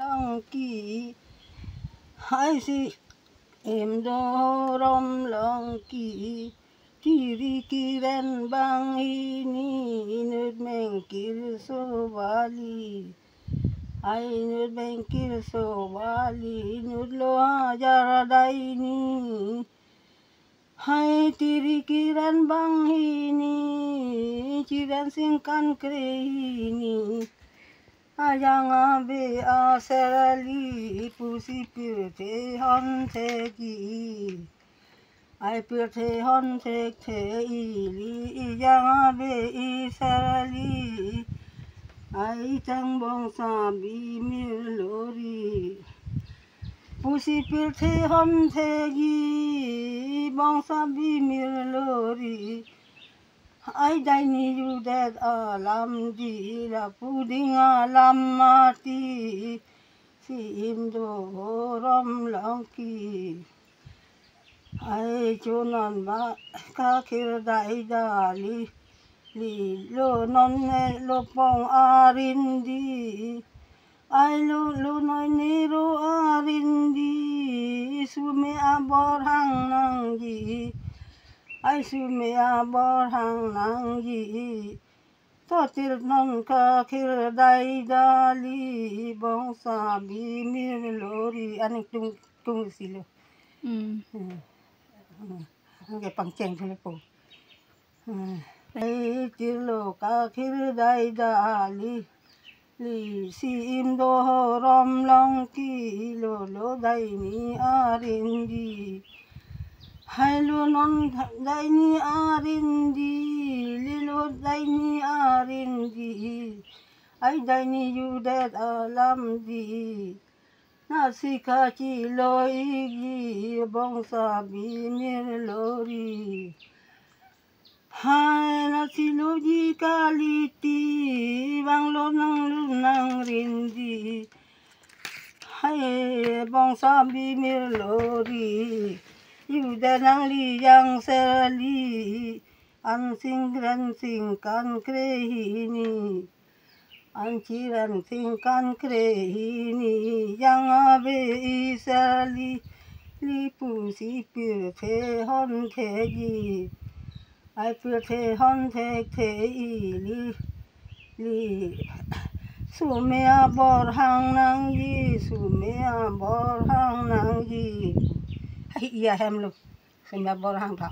lòng kỳ hai si em đô rom lòng kỳ kiri kiren bang ini nut mengkir so bali ai nut mengkir so bali nut lo ajar daini hai tiri kiran bang ini kiran singkan kreini ayang abe aserali pusi pirte hon tegi ai pirte hon tek te ili ayang abe iserali ai tang bong sabi milori pusi pirte hon tegi bong sabi milori ai dai ni yu det alam di la puding alam mati si indo rom long ki ai chunan ma ka kir dai dali li lo non ne lo pong arin di ai lo noi ni ro arin di sume abor hang nang di ai sume abor hang nang di to tir non ka kir dai dali bong sabi mir lori aning tung silo cái bằng chèn thôi po ai tir lo ka kir dai dali li si im do rom long ki lo dai ni arin di hai lo non dai ni arin di li lo dai ni arin di ai dai ni yu det alam di na si ka chi lo igi bong sabi mir lori hai na si lo ji kaliti bang lo nang rin di hai bong sabi mir lori yu da nang li yang se li an sing ran sing kan kre ni an chi ran sing kan kre ni yang abe isali li pu si pi the hon the ji ai pi the hon the li su me bor hang nang yi su me bor hang nang yi iya hem lu su me bor hang tha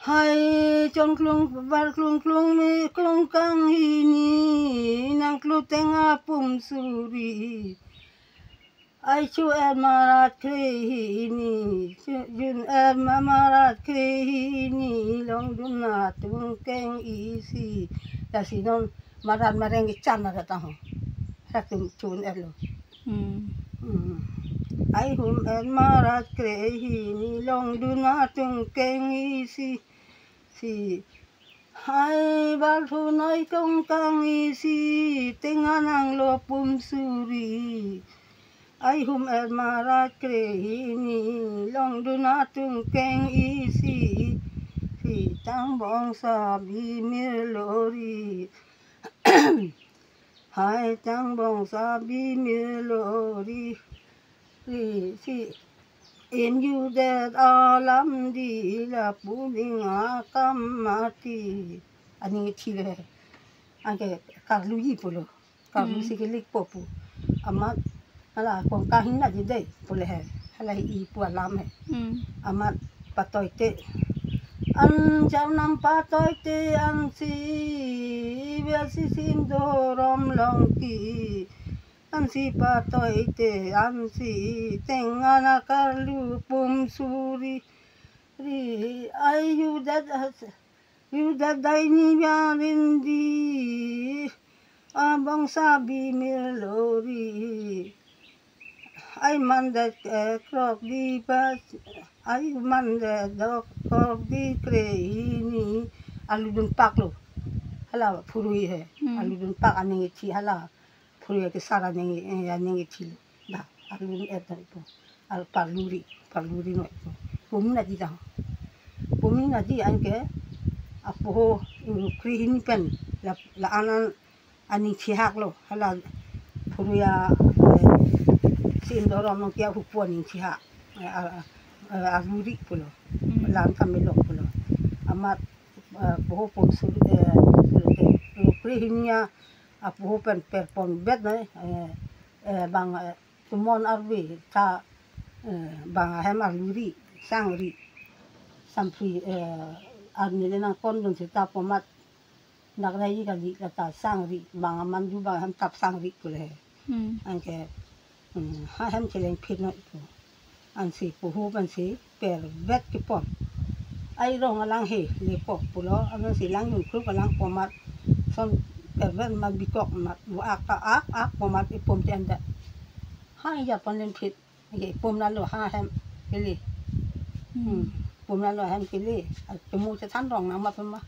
hai chong klung var klung me klung kang ini nang klu tenga pum suri ai chu marat kre ini jun marat kre ini long dun na tung keng isi ta si non marat mareng chan na ta ho ha tum chun lo ai hum marat kre ini long dun na tung keng isi si hai bal thu noi kong kang isi tenga nang lo pum suri ai hum marat kre ini long du na tung keng isi si tang bong sabi mir lori hai tang bong sabi mir lori si in yu det alam di la puding akam mati ani chile anke karlu yi polo karlu sikilik popu amat ala kong kahin na jidai pole he hala i pu alam he amat patoi te an jam nam patoi te an si bia si sim do rom long ki an si patoi te an si tengana karlu pum suri ri ai yu dat dai ni bia rin di abang sabi mir lori ai man dat krok di pas ai man dat krok di kre ini aludun pak lo hala purui he aludun pak aning chi hala purui ke sara ning chi da aludun eta itu al parluri no itu pumna di anke apo kri hin pen la anan aning chi hak lo hala puruya si Indorom nong kia hupuan ing siha aruri pulo lan kamelo pulo amat poho pon sur prihimnya poho pen perpon bet na bang tumon arwi ta bang hem aruri sangri sampi arnile nang kondon sita pomat nakrai kali kata sangri bang manju bang ham tap sangri pule angke ham celeng phino itu ansi poho ansi per bet ki pon ai rong alang he le pok pulo ang si lang yung kru alang pomat son per bet ma bikok mat bu ak pomat ipom tianda hai ya pon len phit ye pom na lo ha ham kili pom na lo ham kili tumu se than rong na ma pom ma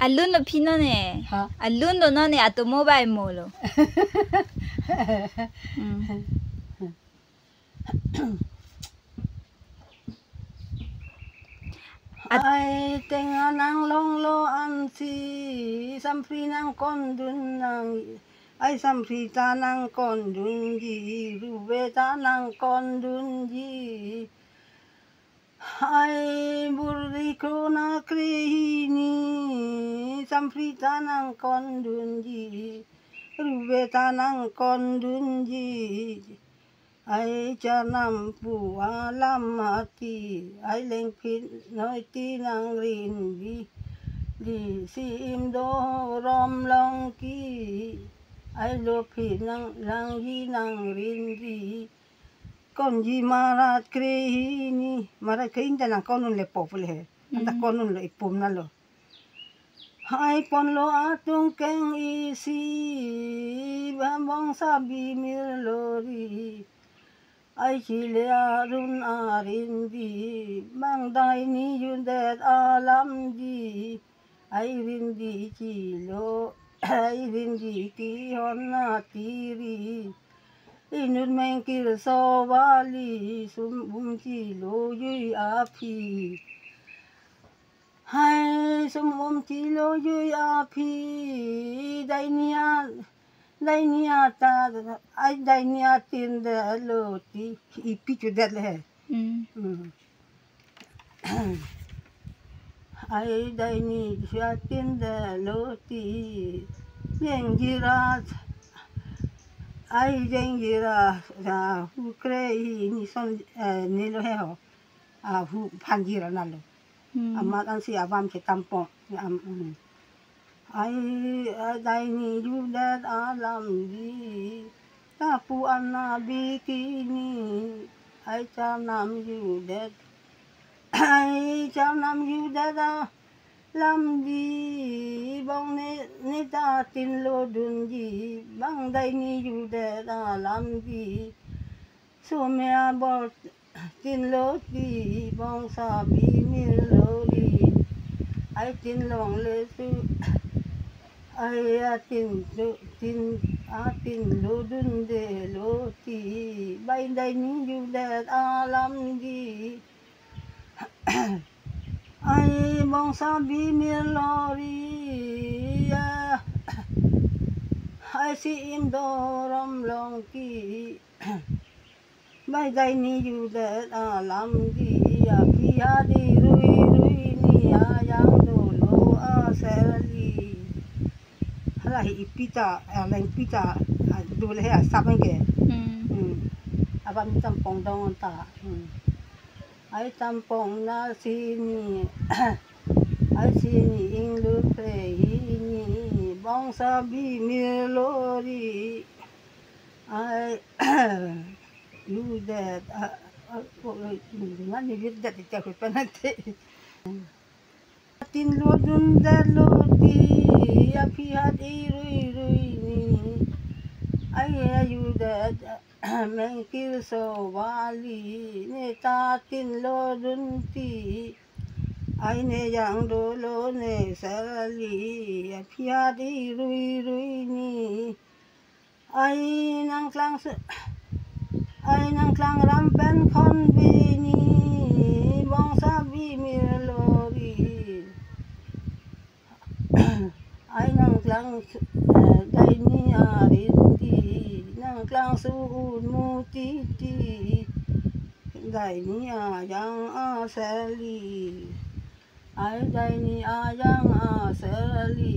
alun lo pinone alun lo none automobile molo ai tenga nang long lo an si sampri nang kon dun nang ai sampri ta nang kon dun ji ruwe ta nang kon dun ji ai burri krona krihini sampri ta nang kon dun ji ruwe ta nang kon dun ji ai cha nam pu alam mati ai leng phit noi ti nang rin di sim do rom long ki ai lo phit nang lang yi nang rin di kon ji marat krihini marat kring ta nang kon le pop le anda kon le ipum na lo hai pon lo atung keng isi bambong sabi milori ai chỉ lẽ run arin đi mang đai ni yun det alam đi ai rin đi chỉ lo ai rin đi ki hon na tiri inun men kir so vali sum bum chỉ lo yui api hai sum bum chỉ lo yui api dai nia ta ai dai nia tin de lo ti ipi chu det le ai dai ni cha tin de lo ti yeng jira ai yeng jira ra hu kre ni son ni lo he ho hu phan jira na lo amat an si avam che tampon ai dai ni yu dat alam di ta pu anna bikini ai cha nam yu dat ai cha nam yu dat lam di bong ne ta tin lo dun ji bang dai ni yu dat alam di so me bol tin lo di bong sa bi mi lo di ai tin long le su ai tin lo dun de lo ti bay dai ni yu dat alam di ai bong sa bi mi lori ai si im do rom long ki bay dai ni yu dat alam di pi ha di rui ni yang do lo seli lah ipita lain pita dulu he sabang ke abang tampong dong ta ai tampong na sini ai sini inglu pre ini bong sabi milori ai you that ngani bit dat ta ko panate tin lo dun da lo ti api hat irui ni ai ayu da men kir so wali ne ta tin lo dun ti ai ne yang do lo ne sali api hat irui ni ai nang klang ram pen khon bi ni bong sa bi mi lori ai nang klang dai ni arin di สูดมูตีตีได้นี่ยังเสรีไอ้ได้นี่ยังเสรี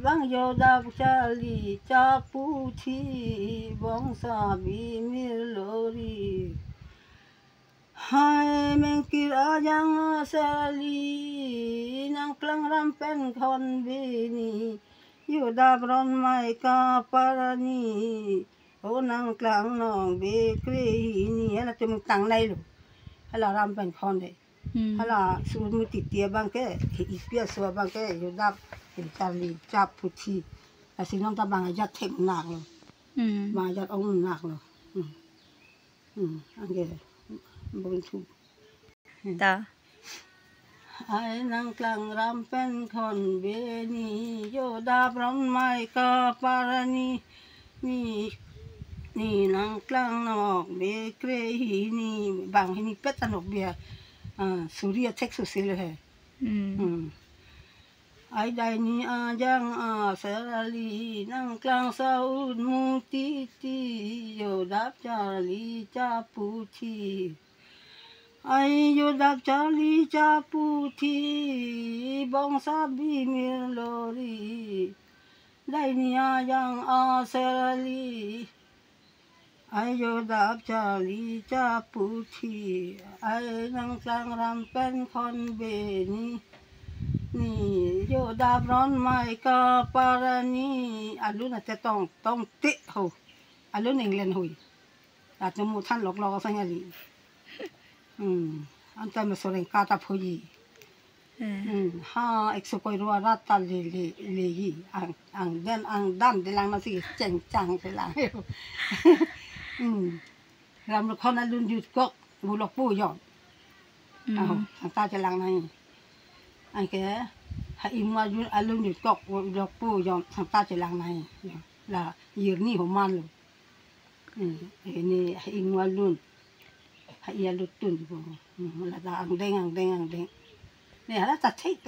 บางโยดับจาลีจับปูทีบองสาบีมิโลรีให้แมงกิรายังเสรีนางกลางรำเป็นคนบีนีอยู่ดับร้อนไม่กาปารานีโอ้นางกลางน้องเบกรีนี่เราจะมึงตังในลูกเรารำเป็นคนเลยเราสูดมือติดเตียบางแกอีเปียสัวบางแกอยู่ดับจาลีจับพุทธีแต่สิ่งนั้นตาบางยัดเทงหนักเลยบางยัดองค์หนักเลยอันเดียวบุญชูต่อไอ้นางกลางรำเป็นคนเบนีโยดาบร้อนไม่กาปารานีนี่นางกลางนอกเบเกรฮีนี่บางที่นี่เป็ดตนกเบียสุริยะเท็กซุสเลยไอ้ใดนี่ยังเสรีนางกลางซาอุดมูตีตีโยดับจาลีจาปูทีไอโยดับจาลีจาปูทีบองซาบีมิโลรีได้นี่ยังเสรีไอโยดับจาลีจาปูทีไอ้นางกลางรำเป็นคนเบนีนี่โยดาบร้อนไม่กาปารานีอันนู้นจะต้องติหูอันนู้นเองเล่นหุยอาจจะมูท่านหลอกสังเกตอันแต่มาสรงกาตาพูยีฮ่าเอกสุกอยรัวรัตตาลีอังดันเดลังมาสิเจ๋งจังเดลังรำลูกเขานั้นลุนหยุดก็บุลกปูยอดทางตาจะลังในอันแกให้อิมมาจุนอารมณ์หยุดก็บุลกปูยอดทางตาจะลังในละยืนนี่หัวมันเลยนี่ให้อิมมาลุนให้ยาลุตุนละตาอังเด้งเนี่ยแล้วจะเช็ค